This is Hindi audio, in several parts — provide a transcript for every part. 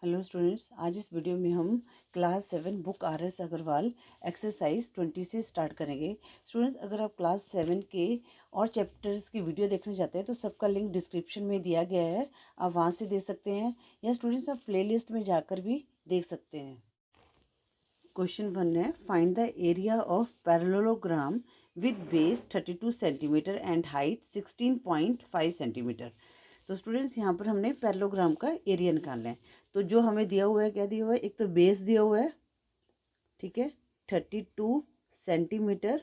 हेलो स्टूडेंट्स, आज इस वीडियो में हम class 7 book RS Agarwal exercise 20 से स्टार्ट करेंगे। स्टूडेंट्स, अगर आप क्लास 7 के और चैप्टर्स की वीडियो देखना चाहते हैं तो सबका लिंक डिस्क्रिप्शन में दिया गया है, आप वहां से देख सकते हैं, या स्टूडेंट्स आप प्लेलिस्ट में जाकर भी देख सकते हैं। क्वेश्चन 1 है, find the area of parallelogram with base 32 centimetre and height 16.5 centimetre. तो स्टूडेंट्स, यहाँ पर हमने पैरेललोग्राम का एरिया निकालना है। तो जो हमें दिया हुआ है, क्या दिया हुआ है, एक तो बेस दिया हुआ है, ठीक है, 32 सेंटीमीटर,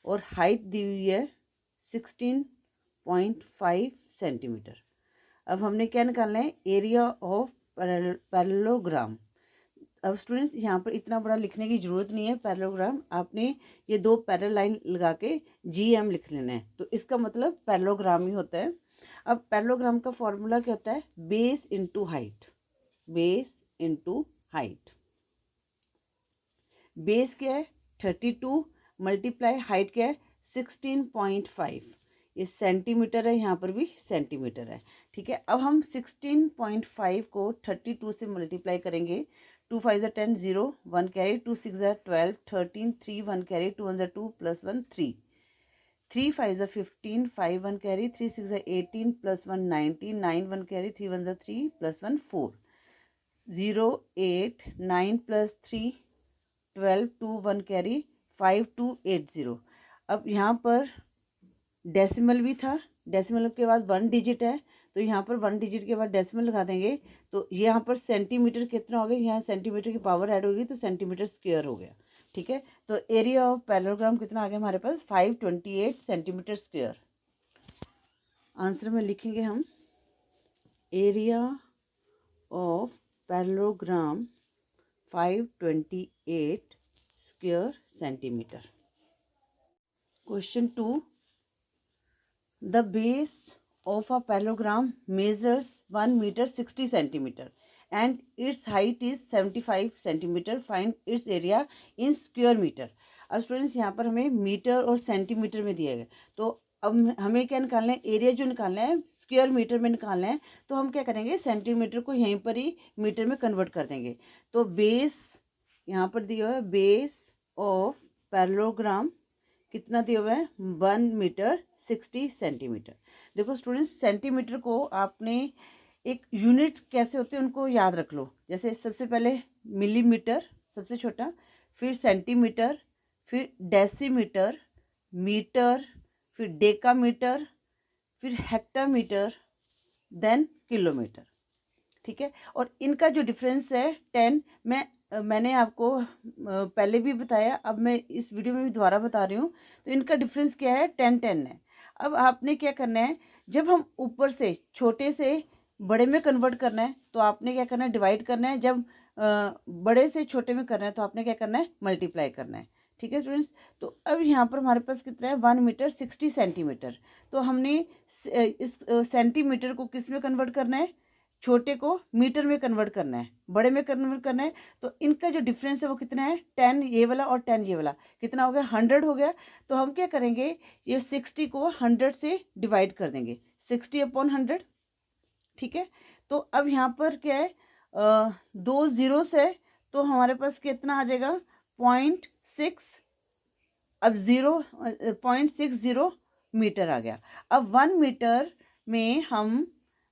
और हाइट दी हुई है 16.5 सेंटीमीटर। अब हमने क्या निकालना है, एरिया ऑफ पैरेललोग्राम। अब स्टूडेंट्स, यहाँ पर इतना बड़ा लिखने की ज़रूरत नहीं है। पैरेललोग्राम आपने ये दो पैरेलल लाइन लगा के GM लिख लेना है, तो इसका मतलब पैरेललोग्राम ही होता है। अब पैरेललोग्राम का फॉर्मूला क्या होता है, base into height. Base into height, base क्या है 32 मल्टीप्लाई हाइट क्या है 16.5। ये सेंटीमीटर है, यहाँ पर भी सेंटीमीटर है, ठीक है। अब हम 16.5 को 32 से मल्टीप्लाई करेंगे। 2 5 ज़ा 10, 0 1 कैरी, 2 6 ज़ा 12 13, 3 1 कैरी, 2 1 ज़ा 2 प्लस 1 3, 3 5 ज़ा 15, 5 1 कैरी, 3 6 ज़ा 18 प्लस 1 19, 9 1 कैरी, 3 1 ज़ा 3 प्लस 1 4, 0 8 9 प्लस 3 12, 2 1 कैरी, 5 2 8 0। अब यहाँ पर डेसिमल भी था, डेसिमल के बाद 1 डिजिट है, तो यहाँ पर 1 डिजिट के बाद डेसिमल लगा देंगे। तो यहाँ पर सेंटीमीटर कितना हो गया, यहाँ सेंटीमीटर की पावर ऐड होगी तो सेंटीमीटर स्क्वायर हो गया, ठीक है। तो एरिया ऑफ पैरेललोग्राम कितना आ गया हमारे पास, 528 सेंटीमीटर स्क्वायर। आंसर में लिखेंगे हम area of parallelogram 528 square centimetre. Question 2. The base of a parallelogram measures 1 meter 60 centimeter and its height is 75 centimeter. Find its area in square meter. अब स्टूडेंट्स, यहाँ पर हमें मीटर और सेंटीमीटर में दिया गया, तो अब हमें क्या निकालना है, एरिया जो निकालना है स्क्वायर मीटर में निकालना है। तो हम क्या करेंगे, सेंटीमीटर को यहीं पर ही मीटर में कन्वर्ट कर देंगे। तो बेस यहाँ पर दिया हुआ है, बेस ऑफ पैरेललोग्राम कितना दिया हुआ है, 1 मीटर 60 सेंटीमीटर। देखो स्टूडेंट्स, सेंटीमीटर को आपने एक यूनिट कैसे होते हैं उनको याद रख लो। जैसे सबसे पहले मिलीमीटर सबसे छोटा, फिर सेंटीमीटर, फिर डेसीमीटर, मीटर, फिर डेकामीटर, फिर हेक्टामीटर, देन किलोमीटर, ठीक है। और इनका जो डिफरेंस है 10, मैंने आपको पहले भी बताया, अब मैं इस वीडियो में भी दोबारा बता रही हूँ। तो इनका डिफरेंस क्या है, 10 10 है। अब आपने क्या करना है, जब हम ऊपर से छोटे से बड़े में कन्वर्ट करना है तो आपने क्या करना है, डिवाइड करना है। जब बड़े से छोटे में करना है तो आपने क्या करना है, मल्टीप्लाई करना है, ठीक है स्टूडेंट्स। तो अब यहाँ पर हमारे पास कितना है, 1 मीटर 60 सेंटीमीटर। तो हमने इस सेंटीमीटर को किस में कन्वर्ट करना है, छोटे को मीटर में कन्वर्ट करना है, बड़े में कन्वर्ट करना है। तो इनका जो डिफरेंस है वो कितना है, 10 ये वाला और 10 ये वाला, कितना हो गया, 100 हो गया। तो हम क्या करेंगे, ये 60 को 100 से डिवाइड कर देंगे, 60/100, ठीक है। तो अब यहाँ पर क्या है, 2 ज़ीरोस है, तो हमारे पास कितना आ जाएगा, 0.6। अब 0.60 मीटर आ गया। अब 1 मीटर में हम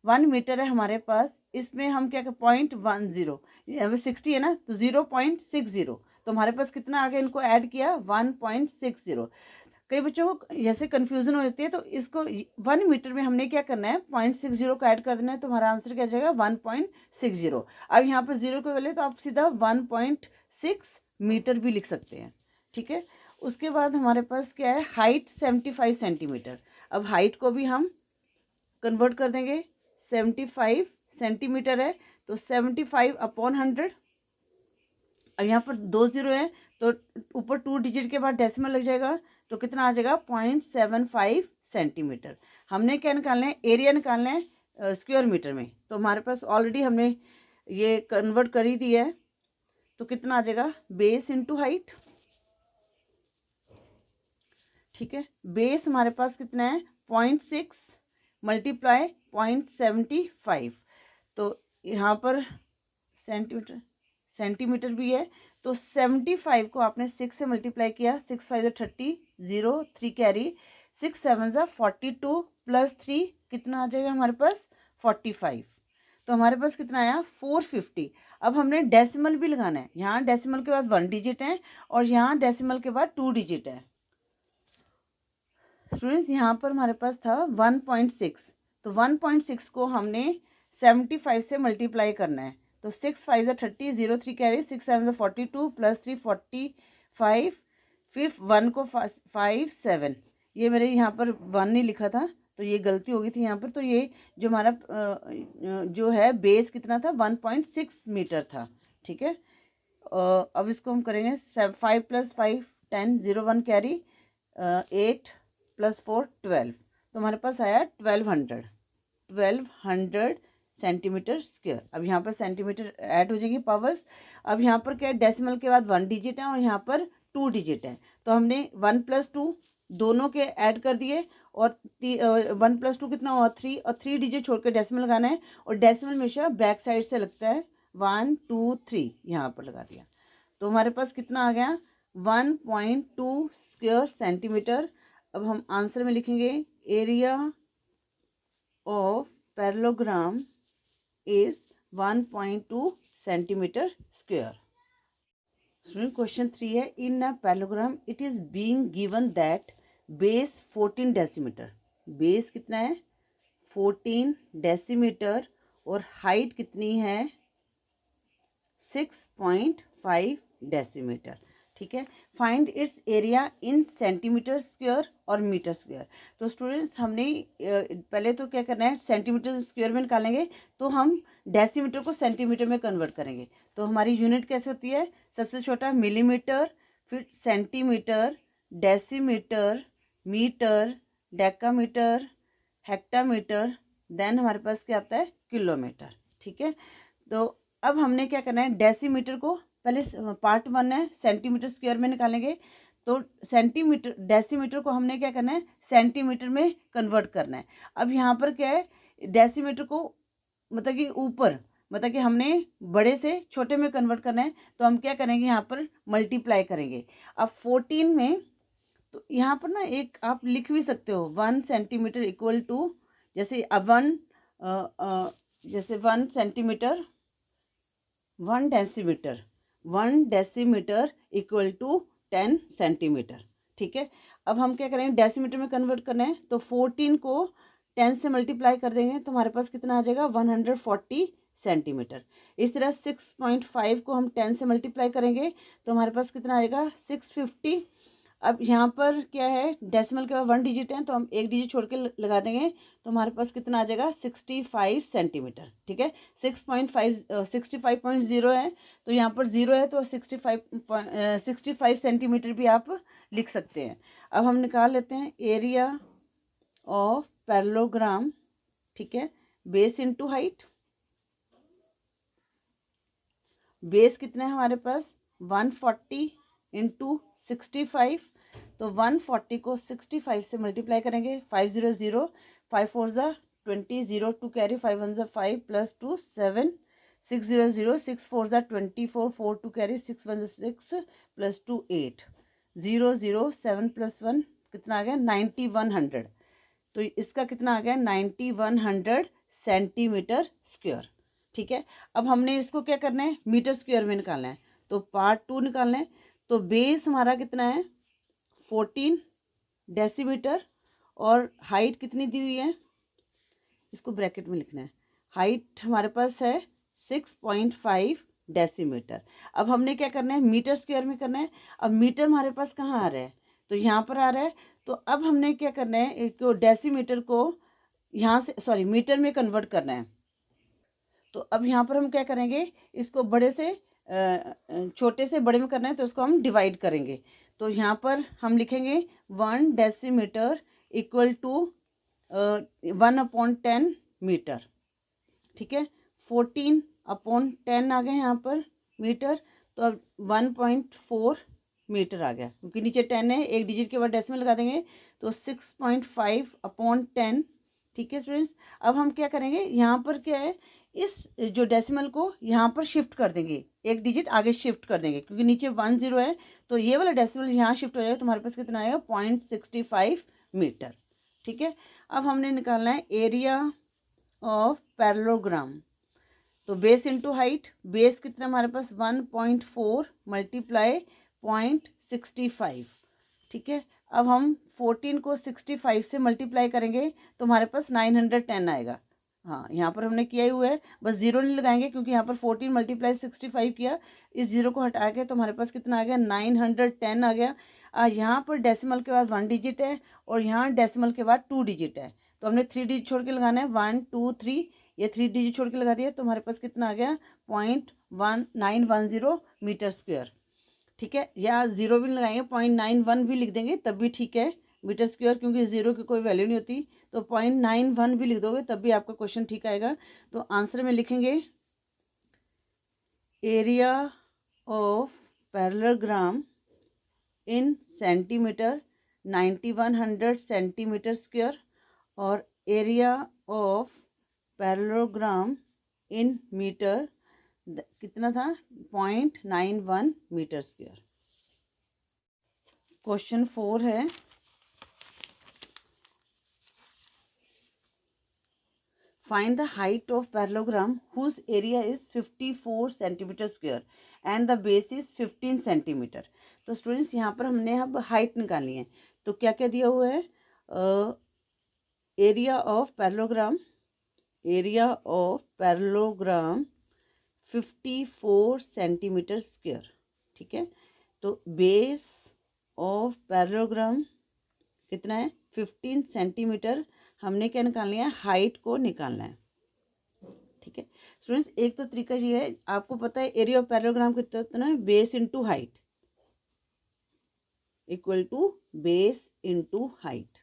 1 मीटर है हमारे पास, इसमें हम क्या कर 0.10, 60 है ना, तो 0.60, तो हमारे पास कितना आ गया, इनको ऐड किया 1.60। कई बच्चों को जैसे कन्फ्यूज़न हो जाती है, तो इसको 1 मीटर में हमने क्या करना है, 0.60 को ऐड कर देना है, तो हमारा आंसर क्या जाएगा, 1.60। अब यहाँ पर 0 के वाले तो आप सीधा 1.6 मीटर भी लिख सकते हैं, ठीक है। उसके बाद हमारे पास क्या है, हाइट 75 सेंटीमीटर। अब हाइट को भी हम कन्वर्ट कर देंगे, 75 सेंटीमीटर है, तो 75/100। अब यहाँ पर 2 ज़ीरो है, तो ऊपर 2 डिजिट के बाद डेसिमल लग जाएगा, तो कितना आ जाएगा, 0.75 सेंटीमीटर। हमने क्या निकालना है, एरिया निकालना है स्क्वायर मीटर में। तो हमारे पास ऑलरेडी हमने ये कन्वर्ट कर ही दिया है, तो कितना आ जाएगा, बेस इंटू हाइट, ठीक है। बेस हमारे पास कितना है, 0.6 मल्टीप्लाई 0.75, तो यहाँ पर सेंटीमीटर, सेंटीमीटर भी है। तो 75 को आपने 6 से मल्टीप्लाई किया, 6 5 30, 0 3 कैरी, 6 7 42 प्लस 3 कितना आ जाएगा हमारे पास 45। तो हमारे पास कितना आया 450। अब हमने डेसिमल भी लगाना है, यहाँ डेसिमल के बाद 1 डिजिट है और यहाँ डेसिमल के बाद 2 डिजिट है। स्टूडेंट्स यहाँ पर हमारे पास था 1.6, तो 1.6 को हमने 75 से मल्टीप्लाई करना है। तो 6 5 30, 0 3 कैरी, 6 7 42 प्लस 3 45, फिर 1 को 5 7, ये मेरे यहाँ पर 1 नहीं लिखा था तो ये गलती हो गई थी यहाँ पर। तो ये जो हमारा जो है बेस कितना था 1.6 मीटर था, ठीक है। अब इसको हम करेंगे 5 + 5 10, 0 1 कैरी, 8 + 4 12, तो हमारे पास आया 1200 सेंटीमीटर स्क्वायर। अब यहाँ पर सेंटीमीटर ऐड हो जाएगी पावर्स। अब यहाँ पर क्या है, डेसिमल के बाद 1 डिजिट है और यहाँ पर 2 डिजिट है, तो हमने 1 + 2 दोनों के ऐड कर दिए और 1 + 2 कितना हुआ 3, और 3 डिजिट छोड़ के डेसिमल लगाना है और डेसिमल हमेशा बैक साइड से लगता है। 1 2 3 यहाँ पर लगा दिया, तो हमारे पास कितना आ गया 1.2 स्क्वायर सेंटीमीटर। अब हम आंसर में लिखेंगे area of parallelogram is 1.2 centimetre square. Question 3 है, in a parallelogram it is being given that base 14 decimetre, base कितना है 14 डेसीमीटर और हाइट कितनी है 6.5 डेसीमीटर, ठीक है। Find its area in centimetre square और मीटर स्क्वायर। तो स्टूडेंट्स हमने पहले तो क्या करना है, सेंटीमीटर स्क्वायर में निकालेंगे तो हम डेसीमीटर को सेंटीमीटर में कन्वर्ट करेंगे। तो हमारी यूनिट कैसे होती है, सबसे छोटा मिलीमीटर, फिर centimetre, decimetre, metre, decametre, hectometre, then हमारे पास क्या आता है किलोमीटर, ठीक है। तो अब हमने क्या करना है, डेसीमीटर को पहले पार्ट 1 है सेंटीमीटर स्क्वायर में निकालेंगे, तो सेंटीमीटर डेसीमीटर को हमने क्या करना है सेंटीमीटर में कन्वर्ट करना है। अब यहाँ पर क्या है, डेसीमीटर को मतलब कि ऊपर, मतलब कि हमने बड़े से छोटे में कन्वर्ट करना है, तो हम क्या करेंगे यहाँ पर मल्टीप्लाई करेंगे। अब 14 में तो यहाँ पर ना एक आप लिख भी सकते हो 1 सेंटीमीटर इक्वल टू, जैसे अब 1 centimetre 1 decimetre equal to 10 centimetre, ठीक है। अब हम क्या करेंगे डेसीमीटर में कन्वर्ट करना है, तो 14 को 10 से मल्टीप्लाई कर देंगे तो हमारे पास कितना आ जाएगा 140 सेंटीमीटर। इस तरह 6.5 को हम 10 से मल्टीप्लाई करेंगे तो हमारे पास कितना आएगा 650। अब यहाँ पर क्या है डेसिमल के बाद 1 डिजिट है, तो हम 1 डिजिट छोड़ के लगा देंगे तो हमारे पास कितना आ जाएगा 65 सेंटीमीटर, ठीक है। 65.0 है, तो यहाँ पर 0 है तो 65 सेंटीमीटर भी आप लिख सकते हैं। अब हम निकाल लेते हैं एरिया ऑफ पैरेललोग्राम, ठीक है, बेस इंटू हाइट। बेस कितना है हमारे पास 140 इंटू 65, तो 140 को 65 से मल्टीप्लाई करेंगे, 500, 5 4 20, 0 2 कैरी, 5 1 5 प्लस 2 7, 600, 6 4 24, 4 2 कैरी, 6 1 6 प्लस 2 8, 0 0 7 + 1 कितना आ गया 9100। तो इसका कितना आ गया 9100 सेंटीमीटर स्क्वायर, ठीक है। अब हमने इसको क्या करना है मीटर स्क्वायर में निकालना है, तो पार्ट 2 निकालना है। तो बेस हमारा कितना है 14 डेसीमीटर और हाइट कितनी दी हुई है, इसको ब्रैकेट में लिखना है, हाइट हमारे पास है 6.5 डेसीमीटर। अब हमने क्या करना है मीटर स्क्वायर में करना है। अब मीटर हमारे पास कहाँ आ रहा है, तो यहाँ पर आ रहा है। तो अब हमने क्या करना है, एक डेसीमीटर को यहाँ से सॉरी मीटर में कन्वर्ट करना है। तो अब यहाँ पर हम क्या करेंगे, इसको बड़े से छोटे से बड़े में करना है, तो इसको हम डिवाइड करेंगे। तो यहाँ पर हम लिखेंगे 1 डेसीमीटर इक्वल टू 1/10 मीटर, ठीक है। 14/10 आ गए यहाँ पर मीटर, तो अब 1.4 मीटर आ गया, क्योंकि नीचे 10 है, एक डिजिट के बाद डेसिमल लगा देंगे तो 6.5/10, ठीक है स्टूडेंट्स। अब हम क्या करेंगे, यहाँ पर क्या है इस जो डेसिमल को यहाँ पर शिफ्ट कर देंगे, एक डिजिट आगे शिफ्ट कर देंगे, क्योंकि नीचे 10 है तो ये वाला डेसिमल यहाँ शिफ्ट हो जाएगा, तुम्हारे पास कितना आएगा 0.65 मीटर। ठीक है, अब हमने निकालना है एरिया ऑफ पैरेललोग्राम। तो बेस इंटू हाइट, बेस कितना हमारे पास 1.4 मल्टीप्लाई 0.65। ठीक है, अब हम 14 को 65 से मल्टीप्लाई करेंगे तो हमारे पास 910 आएगा। हाँ, यहाँ पर हमने किया ही हुआ है, बस जीरो नहीं लगाएंगे क्योंकि यहाँ पर 14 मल्टीप्लाई 65 किया, इस जीरो को हटा के तो हमारे पास कितना आ गया 910 आ गया। यहाँ पर डेसिमल के बाद 1 डिजिट है और यहाँ डेसिमल के बाद 2 डिजिट है, तो हमने 3 डिजिट छोड़ के लगाना है, 1 2 3, ये 3 डिजिट छोड़ के लगा दिया तो हमारे पास कितना आ गया 0.1910 मीटर स्क्वायर। ठीक है, या जीरो भी लगाएंगे 0.91 भी लिख देंगे तब भी ठीक है मीटर स्क्वायर, क्योंकि जीरो की कोई वैल्यू नहीं होती, तो 0.91 भी लिख दोगे तब भी आपका क्वेश्चन ठीक आएगा। तो आंसर में लिखेंगे area of parallelogram in centimetre 9100 centimetre square, और area of parallelogram in metre कितना था 0.91 मीटर स्क्वायर। क्वेश्चन 4 है, find the height of parallelogram whose area is 54 centimetre square and the base is 15 centimetre. तो स्टूडेंट्स यहाँ पर हमने अब हाइट निकालनी है, तो क्या क्या दिया हुआ है, area of parallelogram, area of parallelogram 54 centimetre square. ठीक है, तो बेस ऑफ पैरेललोग्राम कितना है 15 सेंटीमीटर, हमने क्या निकालना है हाइट को निकालना है। ठीक है स्टूडेंट्स, एक तो तरीका ये है, आपको पता है एरिया ऑफ पैरेललोग्राम कितना है, base into height equal to base into height.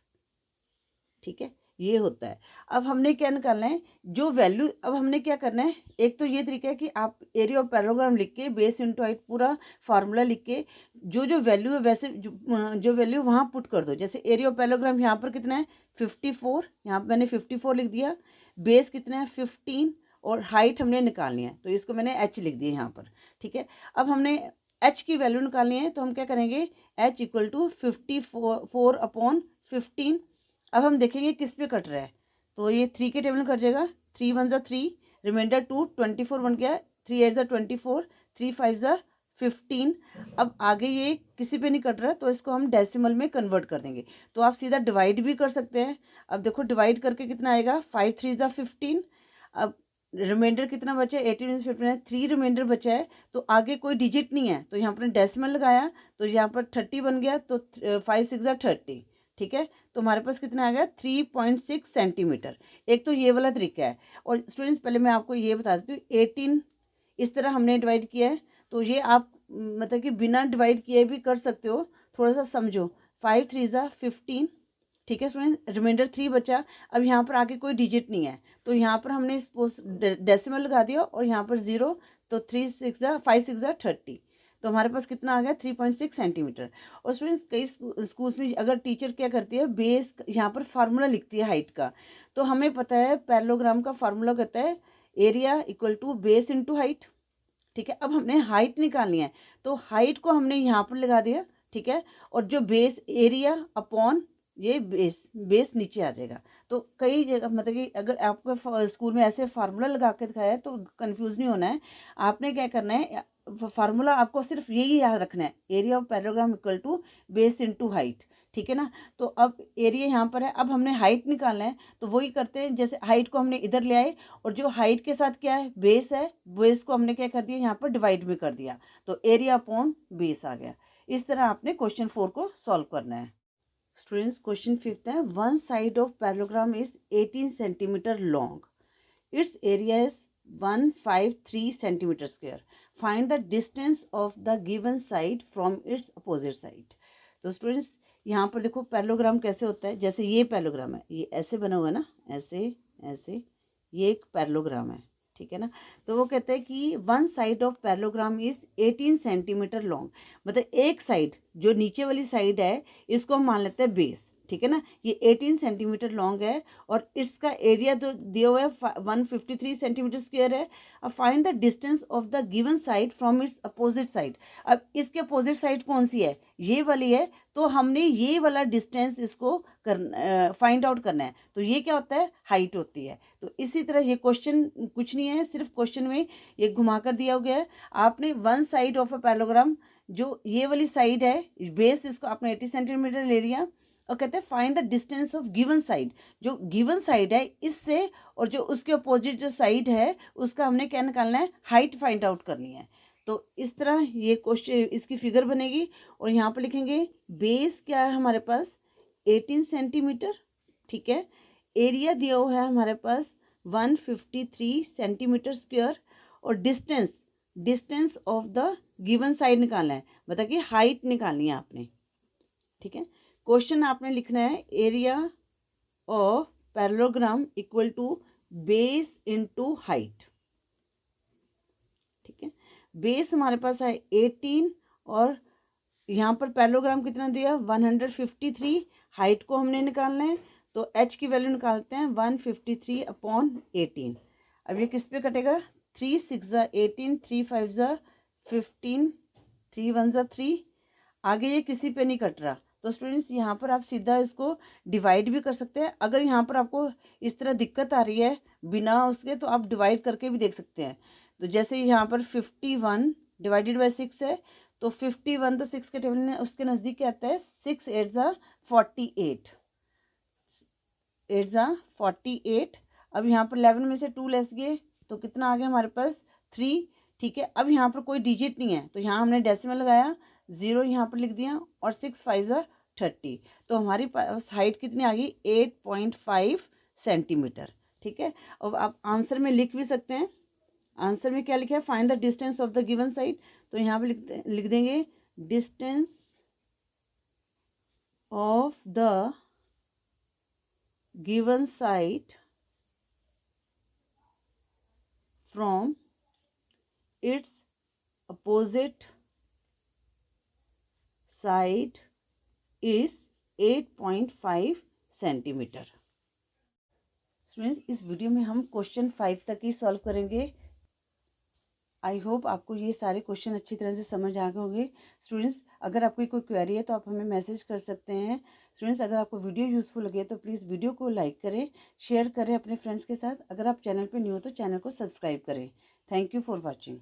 ठीक है, ये होता है। अब हमने क्या निकालना है जो वैल्यू, अब हमने क्या करना है, एक तो ये तरीका है कि आप एरिया ऑफ पैरेललोग्राम लिख के बेस इंटू हाइट पूरा फार्मूला लिख के जो जो वैल्यू है वैसे जो वैल्यू वहाँ पुट कर दो। जैसे एरिया ऑफ पैरेललोग्राम यहाँ पर कितना है 54, यहाँ पर मैंने 54 लिख दिया, बेस कितना है 15 और हाइट हमने निकालनी है तो इसको मैंने h लिख दिया यहाँ पर। ठीक है, अब हमने h की वैल्यू निकालनी है तो हम क्या करेंगे h इक्वल टू 54 अपॉन 15। अब हम देखेंगे किस पे कट रहा है, तो ये 3 के टेबल में कट जाएगा, 3 1 ज़ा 3, रिमाइंडर 2, 24 बन गया, 3 8 ज़ा 24, 3 5 ज़ा 15। अब आगे ये किसी पे नहीं कट रहा तो इसको हम डेसिमल में कन्वर्ट कर देंगे, तो आप सीधा डिवाइड भी कर सकते हैं। अब देखो डिवाइड करके कितना आएगा 5 3 ज़ा 15, अब रिमाइंडर कितना बचा है 18 15 है, 3 रिमाइंडर बचा है तो आगे कोई डिजिट नहीं है तो यहाँ पर डेसिमल लगाया तो यहाँ पर 30 बन गया, तो 5 6 ज़ा 30। ठीक है, तो हमारे पास कितना आ गया 3.6 सेंटीमीटर। एक तो ये वाला तरीका है, और स्टूडेंट्स पहले मैं आपको ये बता देती हूँ 18 इस तरह हमने डिवाइड किया है, तो ये आप मतलब कि बिना डिवाइड किए भी कर सकते हो, थोड़ा सा समझो। 5 3 ज़ा 15। ठीक है स्टूडेंट, रिमाइंडर 3 बचा, अब यहाँ पर आगे कोई डिजिट नहीं है तो यहाँ पर हमने डेसिमल लगा दिया और यहाँ पर 0, तो 3 6 ज़ा 5 6 ज़ा 30, तो हमारे पास कितना आ गया 3.6 सेंटीमीटर। और स्टूडेंट्स कई स्कूल्स में अगर टीचर क्या करती है बेस यहाँ पर फार्मूला लिखती है हाइट का, तो हमें पता है पैरेललोग्राम का फार्मूला कहता है area equal to base into height. ठीक है, अब हमने हाइट निकालनी है तो हाइट को हमने यहाँ पर लगा दिया। ठीक है, और जो बेस एरिया अपॉन ये बेस नीचे आ जाएगा। तो कई जगह मतलब कि अगर आपको स्कूल में ऐसे फार्मूला लगा के दिखाया है तो कंफ्यूज नहीं होना है। आपने क्या करना है, फार्मूला आपको सिर्फ यही याद रखना है, area of parallelogram equal to base into height. ठीक है ना, तो अब एरिया यहाँ पर है, अब हमने हाइट निकालना है तो वही करते हैं, जैसे हाइट को हमने इधर ले आए और जो हाइट के साथ क्या है बेस है, बेस को हमने क्या कर दिया यहाँ पर डिवाइड भी कर दिया, तो एरिया अपॉन बेस आ गया। इस तरह आपने क्वेश्चन 4 को सॉल्व करना है। स्टूडेंट्स क्वेश्चन 5 है, one side of parallelogram is 18 centimetre long, it's area is 153 centimetre square, find the distance of the given side from its opposite side. तो स्टूडेंट्स यहाँ पर देखो पैरेललोग्राम कैसे होता है, जैसे ये पैरेललोग्राम है, ये ऐसे बना हुआ है ना, ऐसे ऐसे, ये एक पैरेललोग्राम है। ठीक है ना, तो वो कहते हैं कि one side of parallelogram is 18 centimetre long, मतलब एक साइड जो नीचे वाली साइड है इसको हम मान लेते हैं बेस। ठीक है ना। ये 18 सेंटीमीटर लॉन्ग है और इसका एरिया जो दिया हुआ है 153 सेंटीमीटर स्क्वायर है। अब find the distance of the given side from its opposite side. अब इसके अपोजिट साइड कौन सी है, ये वाली है, तो हमने ये वाला डिस्टेंस इसको फाइंड आउट करना है। तो ये क्या होता है, हाइट होती है। तो इसी तरह ये क्वेश्चन कुछ नहीं है, सिर्फ क्वेश्चन में ये घुमाकर दिया गया है। आपने one side of a parallelogram, जो ये वाली साइड है, बेस इसको आपने 80 सेंटीमीटर ले लिया और कहते हैं find the distance of given side. जो गिवन साइड है इससे और जो उसके अपोजिट जो साइड है उसका हमने क्या निकालना है, हाइट फाइंड आउट करनी है। तो इस तरह ये क्वेश्चन, इसकी फिगर बनेगी और यहाँ पर लिखेंगे बेस क्या है हमारे पास 18 सेंटीमीटर, ठीक है। एरिया दिया हुआ है हमारे पास 153 सेंटीमीटर स्क्वायर और distance of the given side निकालना है, मतलब कि हाइट निकालनी है आपने, ठीक है। क्वेश्चन आपने लिखना है area of parallelogram equal to base into height, ठीक है। बेस हमारे पास है 18 और यहाँ पर पैरेललोग्राम कितना दिया 153, हाइट को हमने निकालना है तो h की वैल्यू निकालते हैं 153/18। अब ये किस पे कटेगा, 3 6 18, 3 5 15, 3 1 3। आगे ये किसी पे नहीं कट रहा, तो स्टूडेंट्स यहाँ पर आप सीधा इसको डिवाइड भी कर सकते हैं। अगर यहाँ पर आपको इस तरह दिक्कत आ रही है बिना उसके, तो आप डिवाइड करके भी देख सकते हैं। तो जैसे यहाँ पर 51 डिवाइडेड बाई 6 है, तो 51 तो 6 के टेबल में उसके नज़दीक क्या आता है, 6 8 48, 8 48। अब यहाँ पर 11 में से 2 लेस गए तो कितना आ गया हमारे पास 3, ठीक है। अब यहाँ पर कोई डिजिट नहीं है तो यहाँ हमने डेसिमल लगाया, 0 यहाँ पर लिख दिया और 6 5 30। तो हमारी पास हाइट कितनी आ गई 8.5 सेंटीमीटर, ठीक है। अब आप आंसर में लिख भी सकते हैं, आंसर में क्या लिखा है, find the distance of the given side. तो यहाँ पे लिख देंगे distance of the given side from its opposite side is 8.5 centimetre. Students, इस वीडियो में हम क्वेश्चन 5 तक ही सॉल्व करेंगे। आई होप आपको ये सारे क्वेश्चन अच्छी तरह से समझ आ गए होंगे। स्टूडेंट्स, अगर आपकी कोई क्वेरी है तो आप हमें मैसेज कर सकते हैं। स्टूडेंट्स, अगर आपको वीडियो यूज़फुल लगे तो प्लीज़ वीडियो को लाइक करें, शेयर करें अपने फ्रेंड्स के साथ। अगर आप चैनल पर न्यू हो तो चैनल को सब्सक्राइब करें। Thank you for watching.